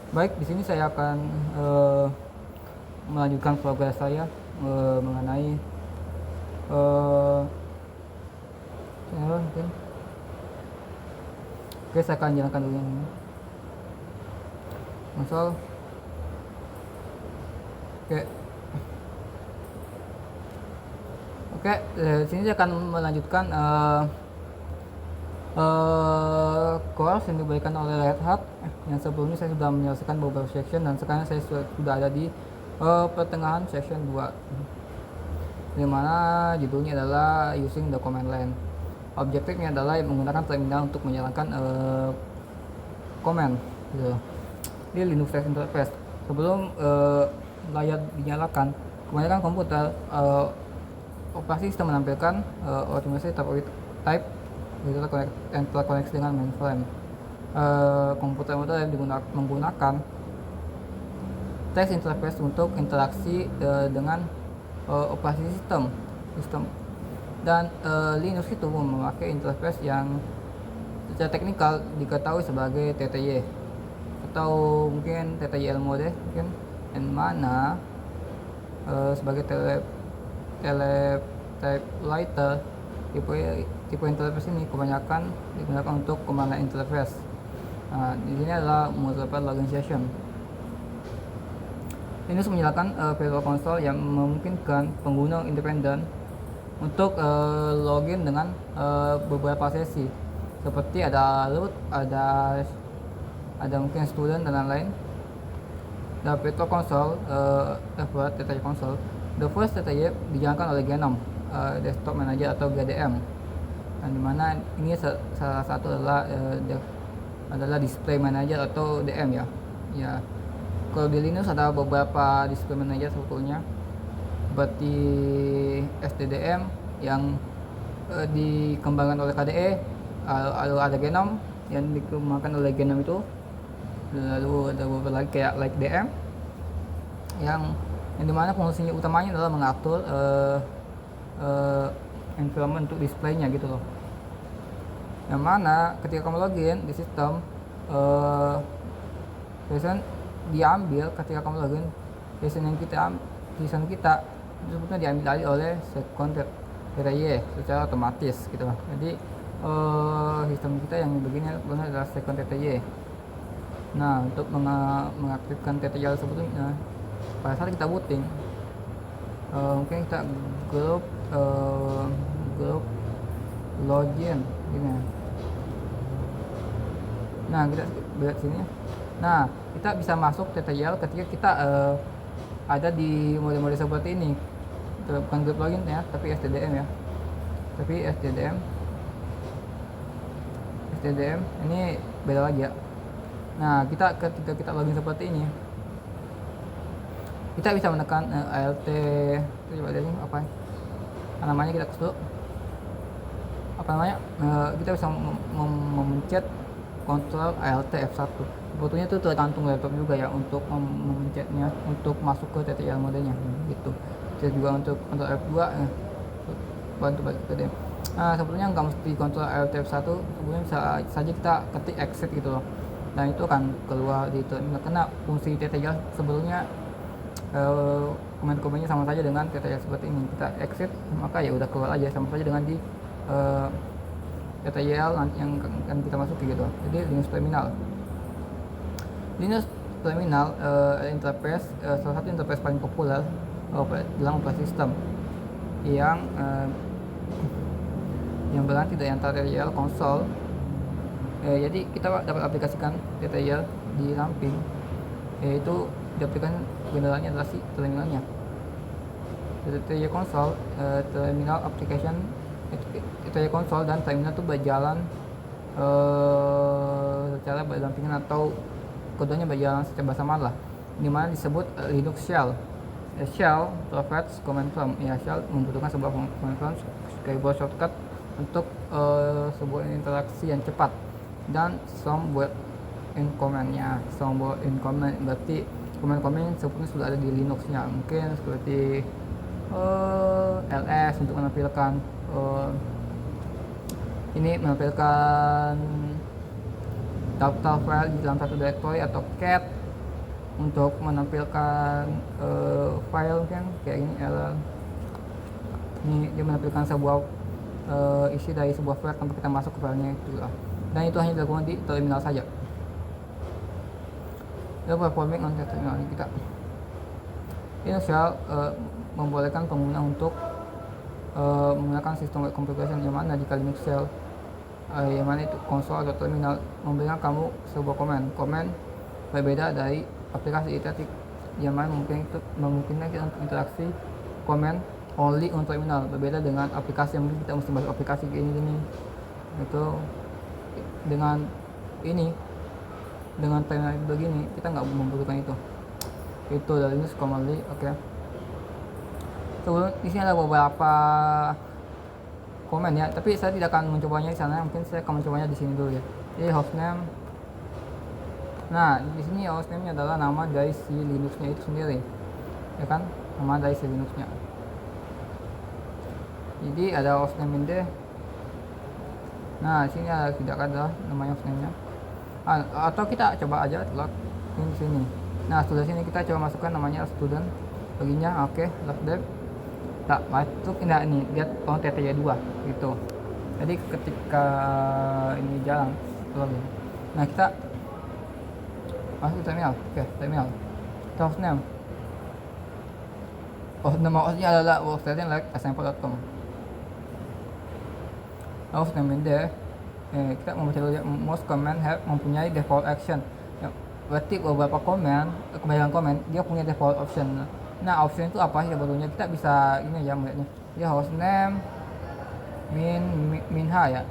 Baik, di sini saya akan melanjutkan progres saya mengenai eh, mungkin. Oke, saya akan jalankan dulu yang ini. Konsol. Oke, oke. Di sini saya akan melanjutkan course yang diberikan oleh Red Hat. Yang sebelumnya saya sudah menyelesaikan beberapa section dan sekarang saya sudah ada di pertengahan section 2, di mana judulnya adalah using the command line. Objektifnya adalah menggunakan terminal untuk menjalankan command gitu di Linux Test Interface. Sebelum layar dinyalakan, kebanyakan komputer operasi sistem menampilkan automation type yang terkoneksi dengan mainframe. Komputer modern menggunakan text interface untuk interaksi dengan operasi sistem dan Linux itu memakai interface yang secara teknikal diketahui sebagai TTY atau mungkin TTYL mode mungkin, yang mana sebagai typewriter tipe interface ini kebanyakan digunakan untuk command line interface. Nah, di sini adalah multiple login session. Linux menyalakan virtual console yang memungkinkan pengguna independen untuk login dengan beberapa sesi, seperti ada root, ada mungkin student dan lain-lain. The virtual console, TTY console, the first TTY dijalankan oleh GNOME Desktop Manager atau GDM, dan dimana ini salah satu adalah Display Manager atau DM ya. Kalau di Linux ada beberapa Display Manager sebetulnya, seperti SDDM yang dikembangkan oleh KDE, lalu ada GNOME yang dikembangkan oleh GNOME itu, lalu ada beberapa lagi kayak like DM yang dimana fungsinya utamanya adalah mengatur environment untuk displaynya gitu loh. Yang mana ketika kamu login di sistem, biasanya diambil ketika kamu login, season kita sebetulnya diambil alih oleh second TTY secara otomatis gitu loh. Jadi sistem kita yang begini adalah second TTY. Nah, untuk mengaktifkan TTY sebetulnya pada saat kita booting, mungkin kita grup login gini. Nah, kita lihat sini. Nah, kita bisa masuk TTL ketika kita ada di mode-mode seperti ini. Bukan grup login ya, tapi STDM ya. Tapi STDM ini beda lagi ya. Nah, ketika kita login seperti ini, kita bisa menekan ALT, coba lihat apa namanya, kita dulu apa namanya, kita bisa memencet kontrol ALT F1. Sebetulnya itu tergantung laptop juga ya untuk memencetnya untuk masuk ke TTL modenya gitu. Bisa juga untuk kontrol F2 bantu balik ke DM. Nah, sebetulnya nggak mesti kontrol ALT F1, sebetulnya bisa saja kita ketik exit gitu loh, dan itu akan keluar di terminal karena fungsi TTL sebelumnya komen-komennya sama saja dengan TTL seperti ini. Kita exit maka ya udah keluar aja, sama saja dengan di TTL yang akan kita masuki gitu. Jadi Linux terminal interface, salah satu interface paling populer dalam operasi sistem yang berganti dari antara TTL konsol. Jadi kita dapat aplikasikan TTL di samping, yaitu diaplikasikan generalnya adalah si terminalnya. TTL konsol, terminal application, TTL konsol dan terminal itu berjalan secara berdampingan atau keduanya berjalan secara bersamaan lah, dimana disebut Linux Shell. Shell provides command prompt. Shell membutuhkan sebuah command prompt keyboard shortcut untuk sebuah interaksi yang cepat, dan some built-in command-nya. Some built-in command berarti command-command sebetulnya sudah ada di Linux-nya, mungkin seperti ls untuk menampilkan daftar file di dalam satu directory, atau cat untuk menampilkan file mungkin kayak ini ini dia menampilkan sebuah isi dari sebuah file tanpa kita masuk ke filenya itu lah, dan itu hanya dilakukan di terminal saja. Performing on terminal kita ini shell membolehkan pengguna untuk menggunakan sistem web configuration, yang mana jika Linux shell yang mana itu konsol atau terminal memberikan kamu sebuah komen berbeda dari aplikasi iteratif, yang mana memungkinkan kita untuk interaksi komen only untuk terminal, berbeda dengan aplikasi yang mungkin kita mesti masuk aplikasi gini itu dengan terminal begini kita nggak membutuhkan itu dari Linux commonly. Oke. Sebelum di sini ada beberapa komen ya, tapi saya tidak akan mencobanya di sana, mungkin saya akan mencobanya di sini dulu ya. Jadi hostname, nah di sini hostname-nya adalah nama dari si Linux-nya itu sendiri, ya kan, nama dari si Linux-nya. Jadi ada hostname ini. Nah di sini tidak ada namanya hostname-nya. Atau kita coba aja login sini. Nah setelah sini kita coba masukkan namanya student baginya. Oke, login. Tak masuk ini lihat TTY2 gitu. Jadi ketika ini jalan login, nah kita masuk terminal. Oke, terminal hostname. Nama hostnya adalah workstation.smple.com. Hostname ini kita membaca dulu ya. Most comment have mempunyai default action ya, berarti beberapa kebanyakan komen dia punya default option. Nah option itu apa sih sebetulnya? Kita bisa ini ya melihatnya, dia hostname minha ya,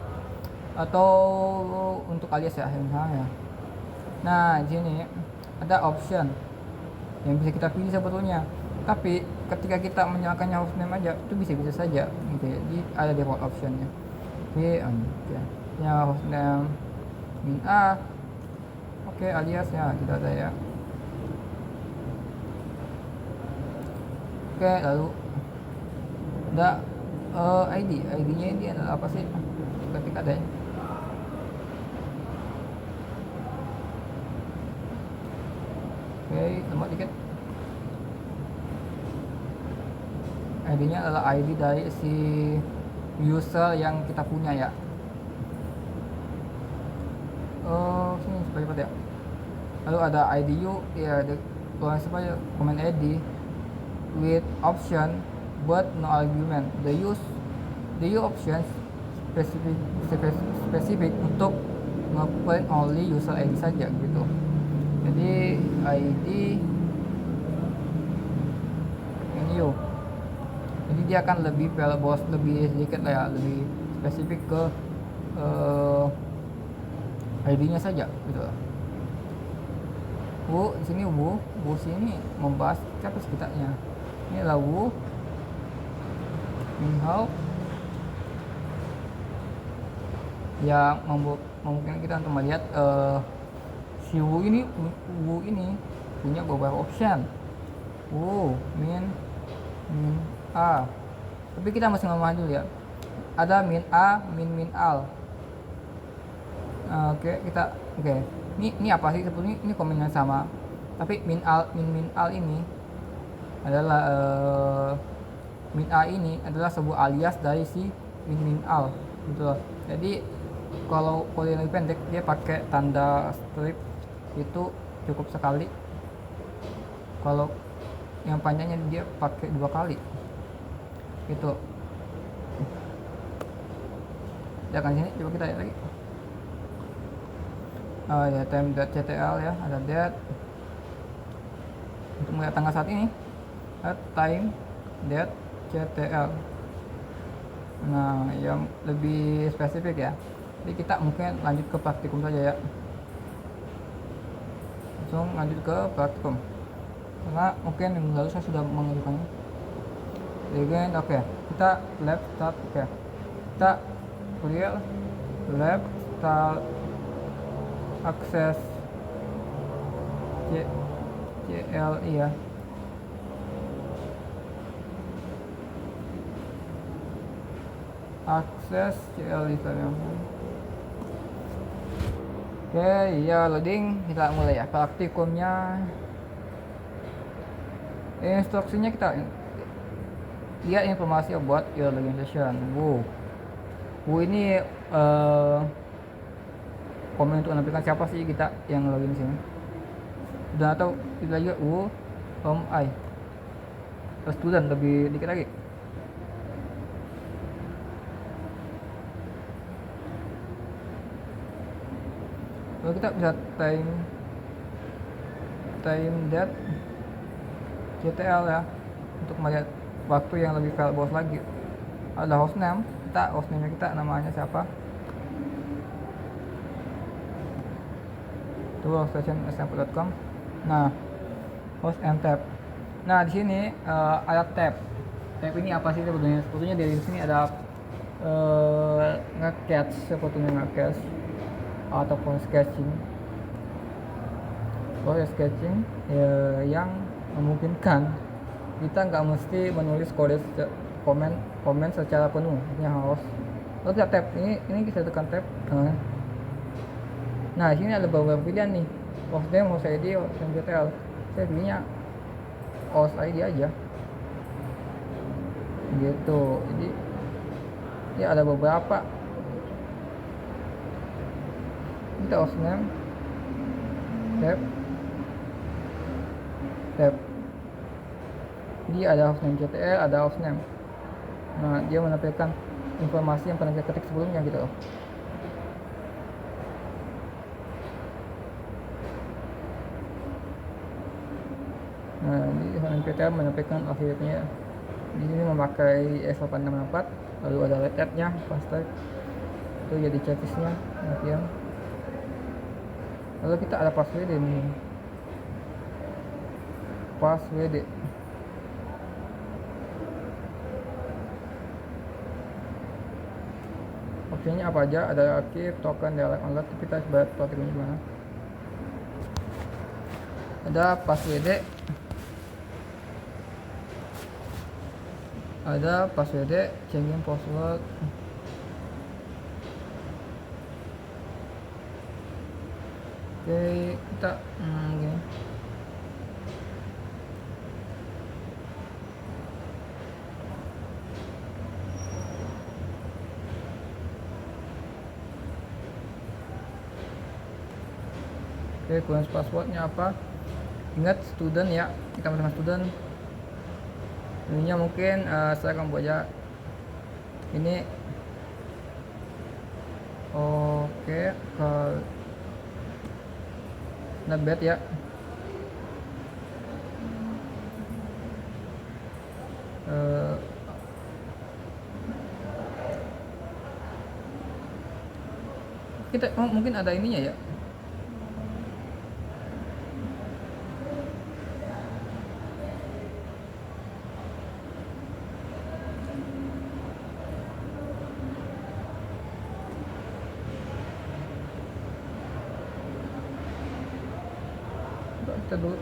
atau untuk alias ya minha ya. Nah di sini ada option yang bisa kita pilih sebetulnya, tapi ketika kita menyalakannya hostname aja itu bisa saja gitu ya. Jadi ada default optionnya. Oke, ya hostname minha. Oke, aliasnya tidak ada ya. Oke, lalu ada ID-nya ini adalah apa sih? Ketik ada ya. Oke, lemot dikit. ID-nya adalah ID dari si user yang kita punya ya. Sini cepat ya. Lalu ada IDU ya, kalau supaya comment ID with option but no argument. The use option specific untuk nge-print only user ID saja gitu. Jadi ID new. Jadi dia akan lebih sedikit lah ya, lebih spesifik ke ID-nya saja gitu. Di sini sini membahas siapa sekitarnya. Ini lah minhao yang memungkinkan kita untuk melihat si Wu ini punya beberapa option. Min A, tapi kita masih ngomong dulu ya. Ada min A, min al. Oke. Ini apa sih sebetulnya? Ini komen yang sama, tapi min al ini adalah min A ini adalah sebuah alias dari si min al gitu loh. Jadi kalau yang lebih pendek dia pakai tanda strip itu cukup sekali. Kalau yang panjangnya dia pakai 2 kali gitu. Ya kan sini coba kita lihat lagi. Ya time.ctl ya, ada that untuk melihat tanggal saat ini, time.ctl. Nah yang lebih spesifik ya, jadi kita mungkin lanjut ke praktikum saja ya, langsung lanjut ke praktikum karena mungkin minggu lalu saya sudah mengerjakannya. Oke, kita lab start. Oke, kita clear lab start akses CLI ya. Akses CLI saya. Oke, ya loading, kita mulai ya praktikumnya. Instruksinya kita lihat informasi buat your login session. Ini komen untuk menampilkan siapa sih kita yang login sini. Dan atau kita juga I student lebih dikit lagi. Lalu kita bisa time that CTL ya, untuk melihat waktu yang lebih valuable lagi. Ada hostname kita namanya siapa, itu workstation.com. Nah, host and tab. Nah, di sini ada tab ini apa sih sebetulnya? Sebetulnya dari sini ada nge-cache, sebetulnya nge-cache ataupun sketching. Proses sketching yang memungkinkan kita nggak mesti menulis kode komen secara penuh, hanya harus kita tab ini kita tekan tab. Nah, di sini ada beberapa pilihan nih, hostname, host ID, hostname detail. Saya pilihnya host ID aja gitu. Jadi ya ada beberapa, kita hostname tab. Dia ada hostname CTL, ada hostname. Nah, dia menampilkan informasi yang pernah kita ketik sebelumnya gitu loh. Nah, di hostname CTL menampilkan akhirnya di sini memakai S864, lalu ada tab-nya pasti itu jadi checklistnya. Lalu kita ada password ini. Opsinya apa aja? Ada archive, token, dialog, online. Kita coba tokennya gimana. Ada password, changing password. Oke, kita gini. Oke, kunci passwordnya apa? Ingat student ya, kita masuk student. Ininya mungkin saya akan buat aja ini. Oke, not bad ya. Kita mungkin ada ininya ya. Kita dulu.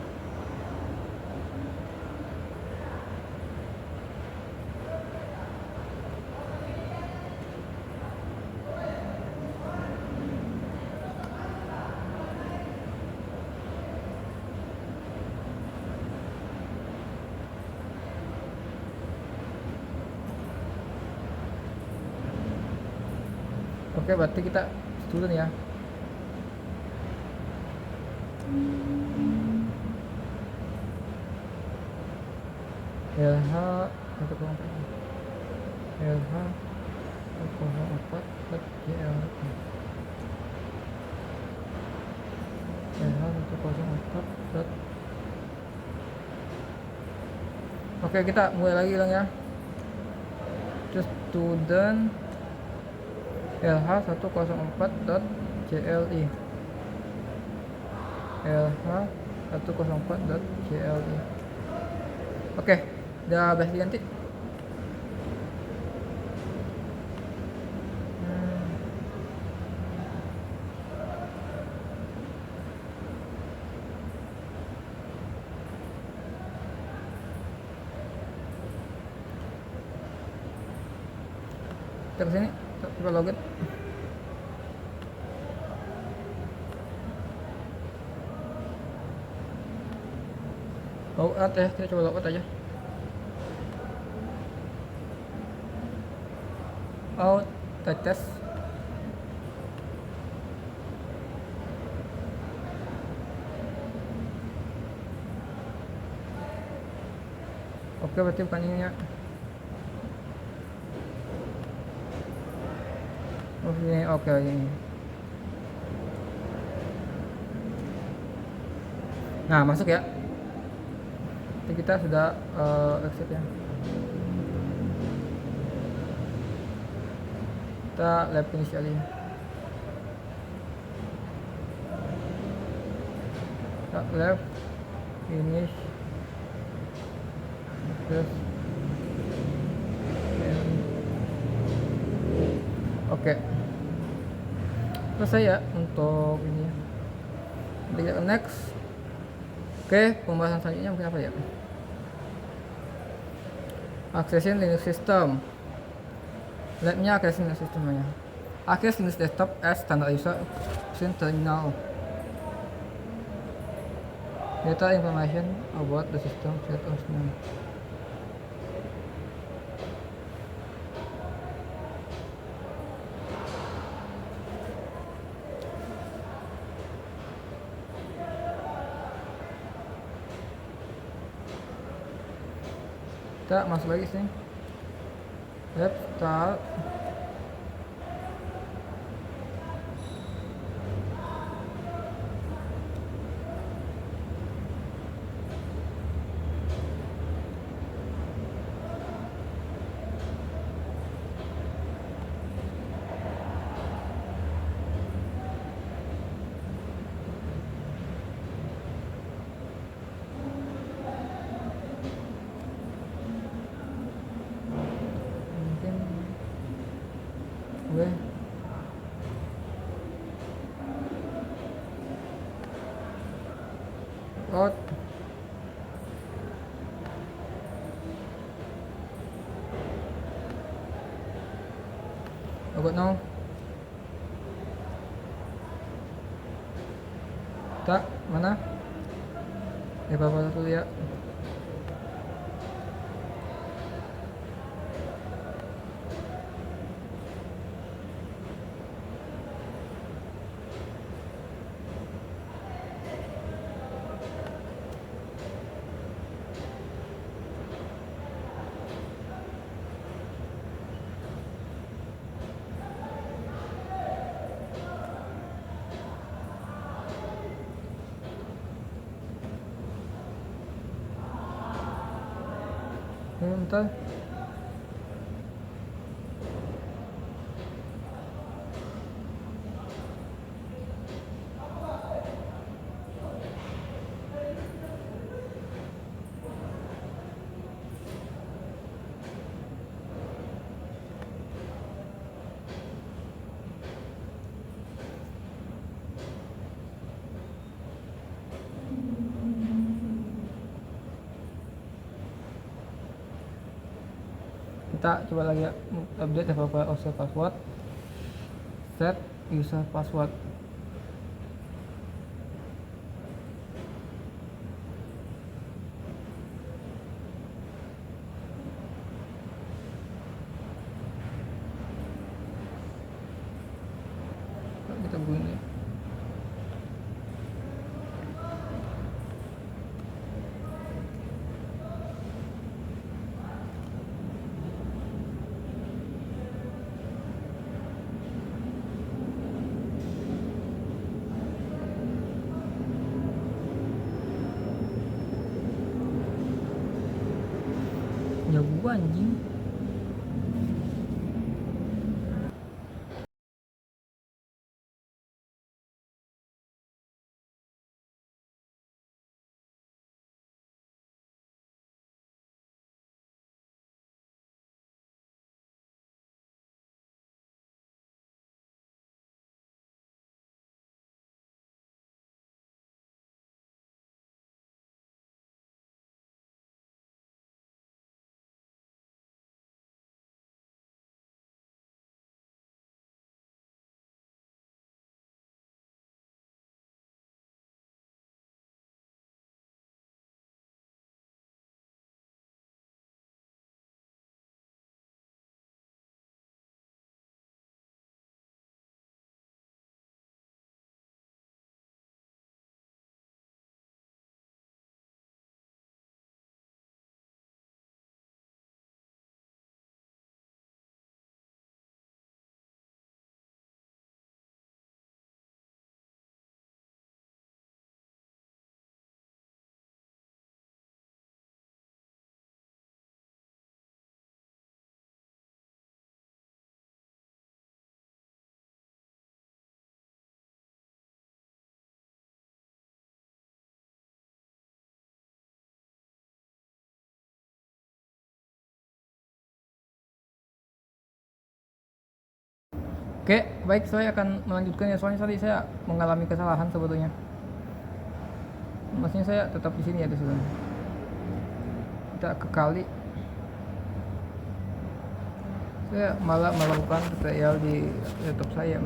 Oke, berarti kita student ya. LH 104. Oke, kita mulai lagi lang ya. Just student LH 104.cli LH 104.cli. Oke, udah berhasil diganti. Kita kesini, kita login. Logout ya, kita coba logout aja. Out, tes. Oke, berarti bukan ini ya. Oh ini, oke ini. Nah, masuk ya. Jadi kita sudah exit ya. Kita lab initially. Kita lab finish terus oke. Selesai ya untuk ini ya. Kita next. Oke, pembahasan selanjutnya mungkin apa ya? Accessing Linux System. Labnya accessing Linux System namanya. Access Linux Desktop as standard user using terminal. Data information about the system set of name. Kita masuk lagi sini. Lab start. Mungkin gue out. Logout now. Tak, mana? Apa dulu ya. Bentar. Kita coba lagi ya, update developer user password, set user password. Kita bunyi jago anjing. Oke, baik, saya akan melanjutkan ya, soalnya tadi saya mengalami kesalahan sebetulnya. Maksudnya saya tetap di sini ya, di sini. Kita ke kali. Saya malah melakukan tutorial di laptop saya.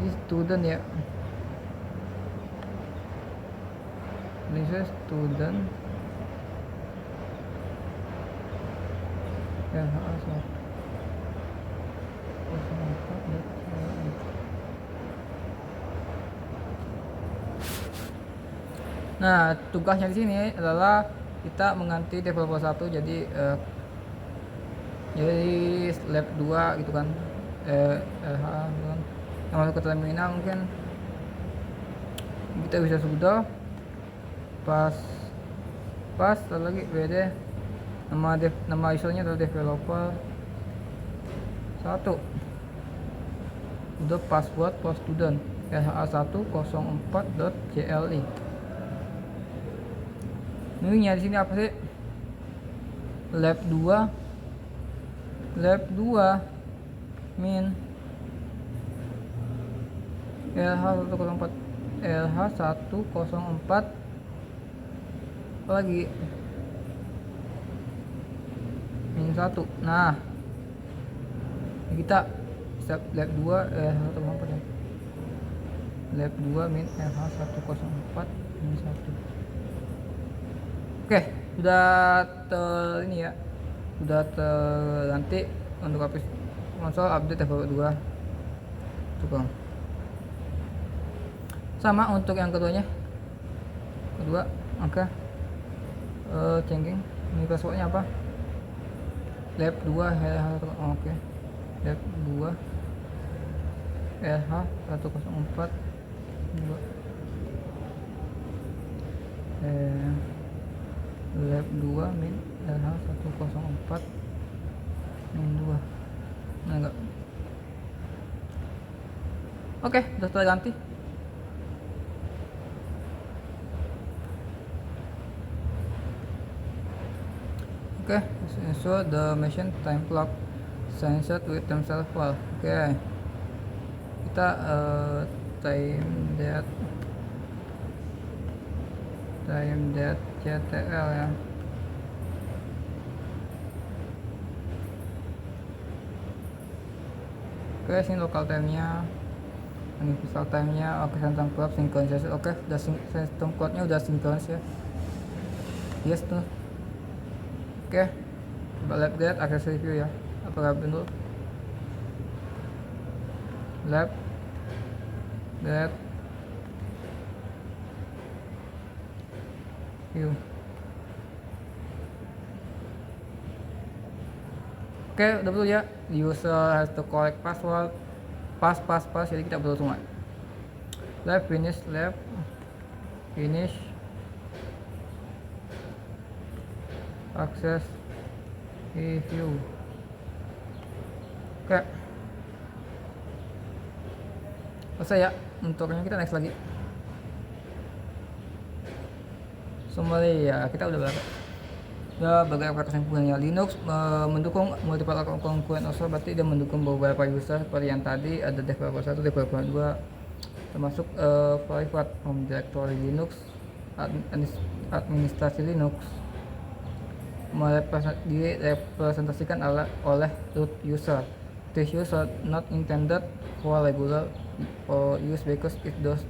Ini student ya. Ini saya student. Ya, nah, tugasnya di sini adalah kita mengganti developer 1 jadi lab 2 gitu kan. LH gitu kan. Yang masuk ke terminal mungkin kita bisa sudah pas lagi WD nama usernya adalah developer 1, udah password for student lha104.jli. Ini di sini apa sih? lab 2 min lh104 apa lagi min 1. Nah, kita bisa lab 2 lh104 ya. Lab 2 min lh104 min 1. Oke, sudah ini ya. Sudah terganti untuk aplikasi konsol update developer 2. Cukup. Sama untuk yang kedua, oke. Changing ini passwordnya apa? Lab 2 oke. Lab 2 lh104 lab 2 min lh104 min 2. Nah, enggak. Oke, sudah terganti. Oke, so the machine time clock sensor with themselves well. Oke, kita time that ctl ya. Oke, sini local time-nya, universal time-nya, oke, system clock synchronization. Oke, udah system clock-nya udah sinkronis ya. Yes tuh. Oke, coba lab get access review ya. Apakah benar? Lab get view. Oke, udah betul ya. User has to collect password. Pas. Jadi kita betul semua. Lab finish. Access review. Oke. Selesai ya. Untuknya kita next lagi. Summary ya, kita udah berbagai aplikasi punya Linux mendukung multiple concurrent user, berarti dia mendukung beberapa user seperti yang tadi ada developer 1, developer 2, termasuk private home directory Linux, administrasi Linux, direpresentasikan oleh root user. This user not intended for regular or use because it does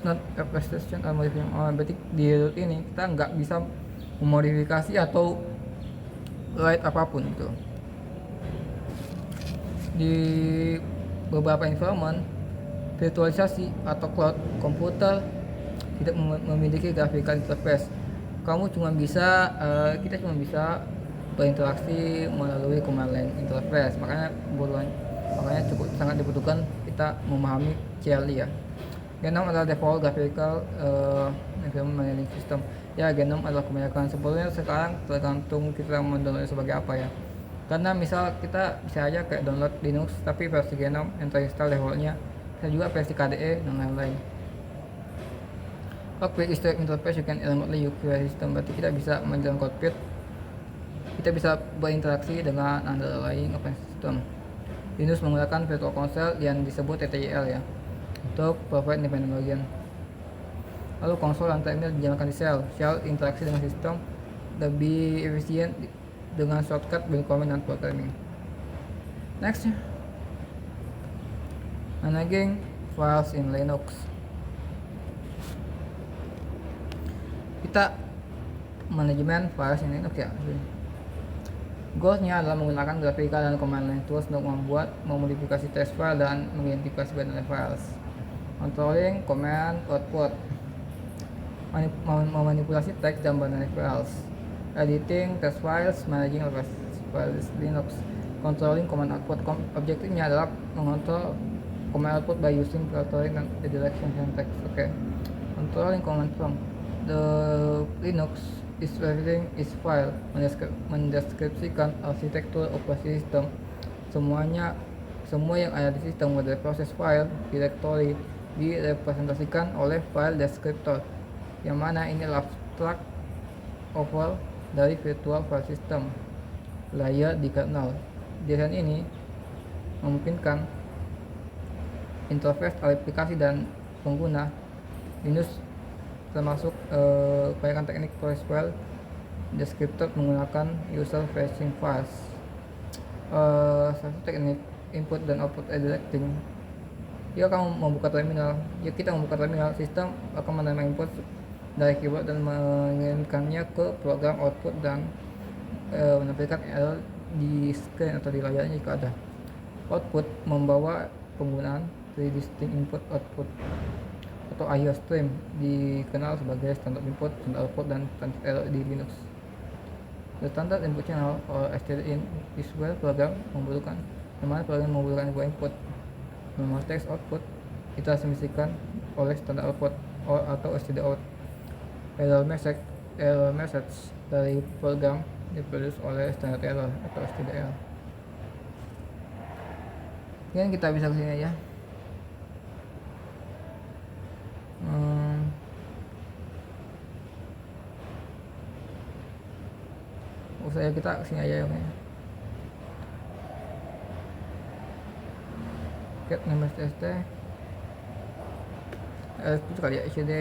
not representation or modification. Berarti di root ini kita nggak bisa memodifikasi atau write apapun gitu. Di beberapa environment virtualisasi atau cloud komputer tidak memiliki graphical interface. Kita cuma bisa berinteraksi melalui command line interface. Makanya sangat dibutuhkan kita memahami CLI ya. GNOME adalah default graphical environment management system. Ya, GNOME adalah kebanyakan. Sebetulnya sekarang tergantung kita mendownload sebagai apa ya. Karena misal kita bisa aja kayak download Linux tapi versi GNOME yang terinstall defaultnya, bisa juga versi KDE dan lain-lain. Cockpit is the interface you can remotely use system. Berarti kita bisa menjalankan cockpit, kita bisa berinteraksi dengan underlying operating system. Linux menggunakan virtual console yang disebut TTYL ya, untuk provide independent login. Lalu konsol dan terminal dijalankan di shell. Shell interaksi dengan sistem lebih efisien dengan shortcut build command dan programming. Next, managing files in Linux. Kita manajemen files in Linux ya. Goalsnya adalah menggunakan grafika dan command line tools untuk membuat, memodifikasi text file dan mengidentifikasi binary files. Controlling command output, memanipulasi teks dan binary files. Editing text files, managing files Linux. Controlling command output, objektifnya adalah mengontrol command output by using filtering and redirection syntax. Okay. Controlling command prompt. The Linux is everything is file, mendeskripsikan arsitektur operasi sistem. Semua yang ada di sistem pada proses file directory direpresentasikan oleh file descriptor, yang mana ini abstract overall dari virtual file system layer di kernel. Desain ini memungkinkan interface aplikasi dan pengguna Linux, termasuk kebanyakan teknik proses file descriptor menggunakan user facing files. Satu teknik input dan output redirecting. Jika kamu membuka terminal, sistem akan menerima input dari keyboard dan mengirimkannya ke program output dan menampilkan error di screen atau di layarnya jika ada. Output membawa penggunaan 3 distinct input output atau IO stream, dikenal sebagai standard input, standard output, dan standard error di Linux. The standard input channel or std-in is where program membutuhkan dua input. Nomor text output ditransmisikan oleh standard output atau std-out. Error message dari program diproduksi oleh standard error atau std-error. Kemudian kita bisa kesini aja. Saya kita kesini aja ya. Cat nama tst itu kali ya, cd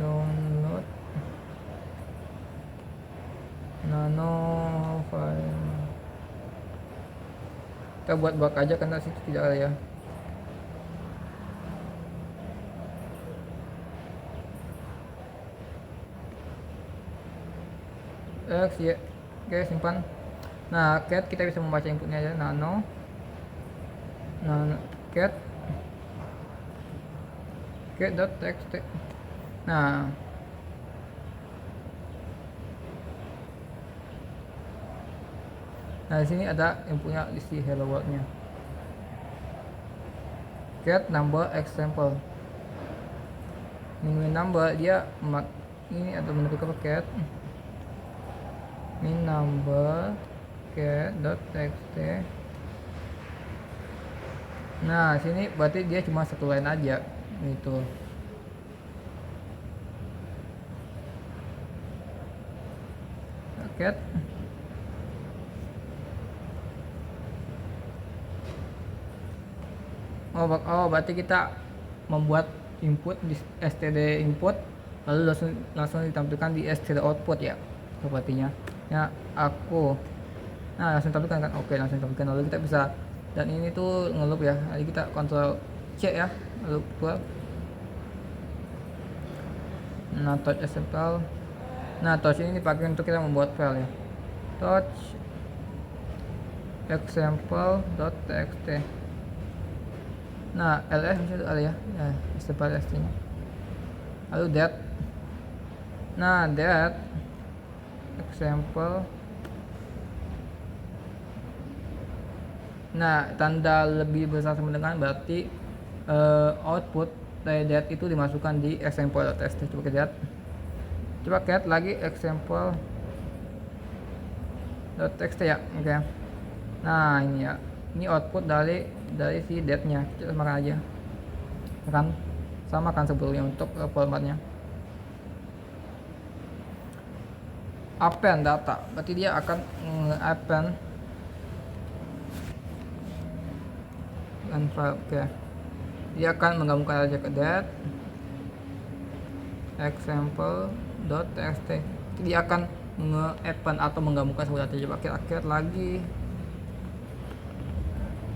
download nano file. Kita buat bug aja karena situ tidak ada ya. Ya. Oke, simpan. Nah, cat kita bisa membaca inputnya aja, nano cat cat.txt. Nah, di sini ada inputnya, isi hello world-nya. Cat number example. Min number dia ini atau menentukan cat min number cat.txt. Nah, sini berarti dia cuma satu line aja gitu. Cat berarti kita membuat input di std input lalu langsung ditampilkan di std output ya sepertinya ya. Langsung tampilkan kan. Oke, langsung tampilkan. Lalu kita bisa, dan ini tuh ngeloop ya, jadi kita Ctrl C ya, lalu keluar. Nah, touch example. Nah, touch ini dipakai untuk kita membuat file ya. Touch example.txt. Nah, ls bisa ada ya, example st nya. Lalu that. Nah, that example. Nah, tanda lebih besar sama dengan berarti output dari that itu dimasukkan di example.txt. Coba kita lihat. Coba cat lagi example.txt ya. Oke. Nah, ini ya. Ini output dari si that-nya. Kita samakan aja. Samakan sebelumnya untuk formatnya. Append data, berarti dia akan append and file. Oke, dia akan menggabungkan aja ke that example.txt. Dia akan nge-append atau menggabungkan sebuah data. Coba kita create lagi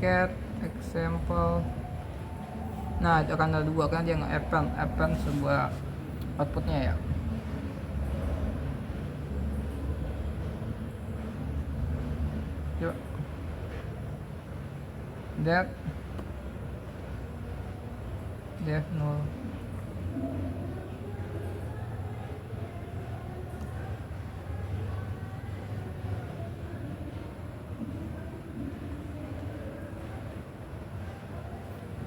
cat example. Nah, itu akan ada dua kan, dia nge-append sebuah outputnya ya. Coba that def null.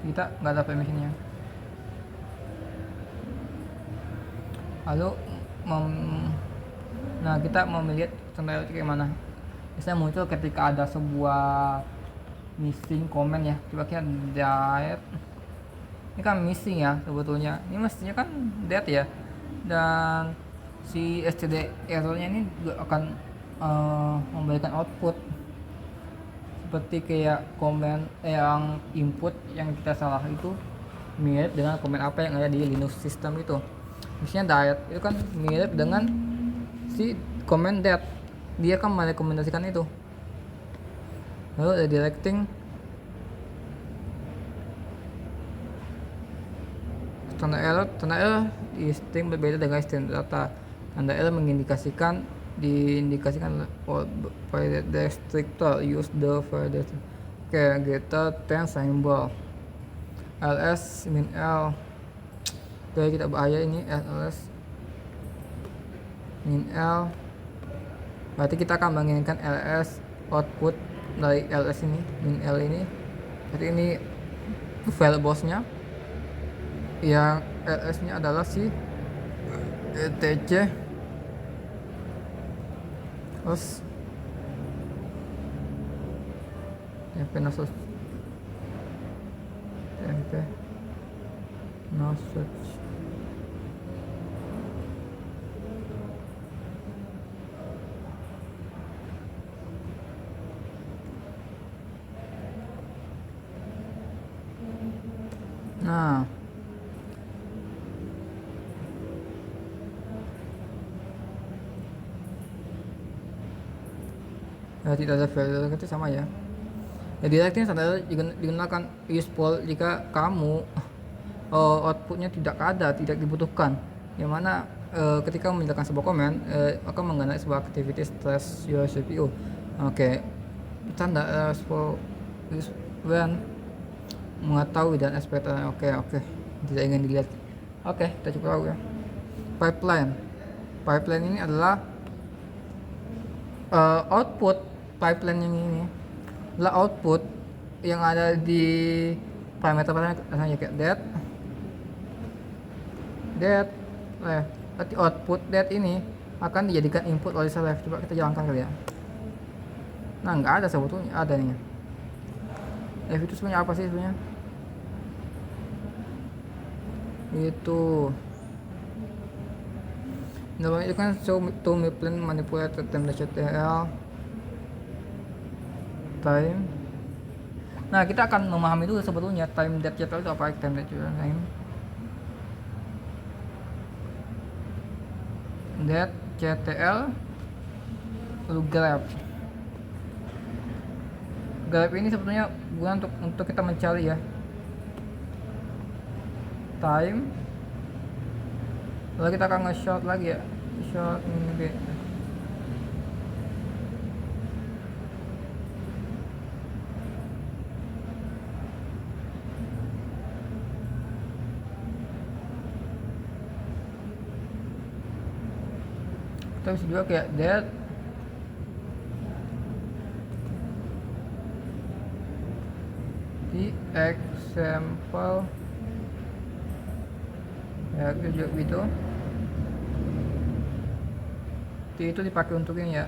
Kita nggak ada permissionnya. Lalu nah, kita mau melihat contohnya kayak mana. Biasanya muncul ketika ada sebuah missing comment ya. Coba kita that, ini kan missing ya sebetulnya, ini mestinya kan that ya, dan si std errornya ini juga akan memberikan output seperti kayak komen yang input yang kita salah itu mirip dengan komen apa yang ada di Linux system itu. Misalnya that itu kan mirip dengan si komen that, dia kan merekomendasikan itu. Lalu redirecting tanda error di string berbeda dengan string data. Tanda error diindikasikan by the descriptor use the further greater than symbol ls min l. Jadi kita bahaya ini ls min l, berarti kita akan menginginkan ls output dari ls ini min l ini. Jadi ini variablesnya yang ls nya adalah si etc, terus temp no search. Nah, tidak ada value itu sama ya. Directing standar digunakan useful jika kamu outputnya tidak dibutuhkan, yang mana ketika menjalankan sebuah komen akan mengenai sebuah activity stress your CPU. Oke, standar for when mengetahui dan expect. Oke, tidak ingin dilihat. Oke, kita coba tahu ya. Pipeline ini adalah output pipeline yang ini adalah output yang ada di parameter kayak that berarti output that ini akan dijadikan input oleh select. Coba kita jalankan kali ya. Nah, nggak ada sebetulnya, ada nih itu sebenarnya apa sih sebenarnya itu. Namanya itu kan show to plan manipulate time time. Nah, kita akan memahami dulu sebetulnya time that itu apa. Time that ctl lalu grab ini sebetulnya bukan untuk kita mencari ya time. Lalu kita akan nge-short lagi ya, short ini kita bisa juga kayak that di example ya, juga gitu. Itu dipakai untuk ini ya.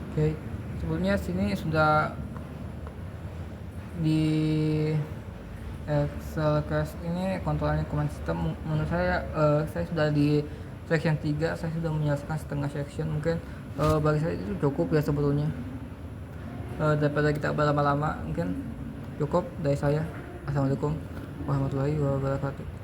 Oke, sebelumnya sini sudah Excel cache ini kontrol comment system. Menurut saya sudah di section 3, saya sudah menyelesaikan setengah section. Mungkin bagi saya itu cukup ya sebetulnya. Daripada kita berlama-lama, mungkin cukup dari saya. Assalamualaikum warahmatullahi wabarakatuh.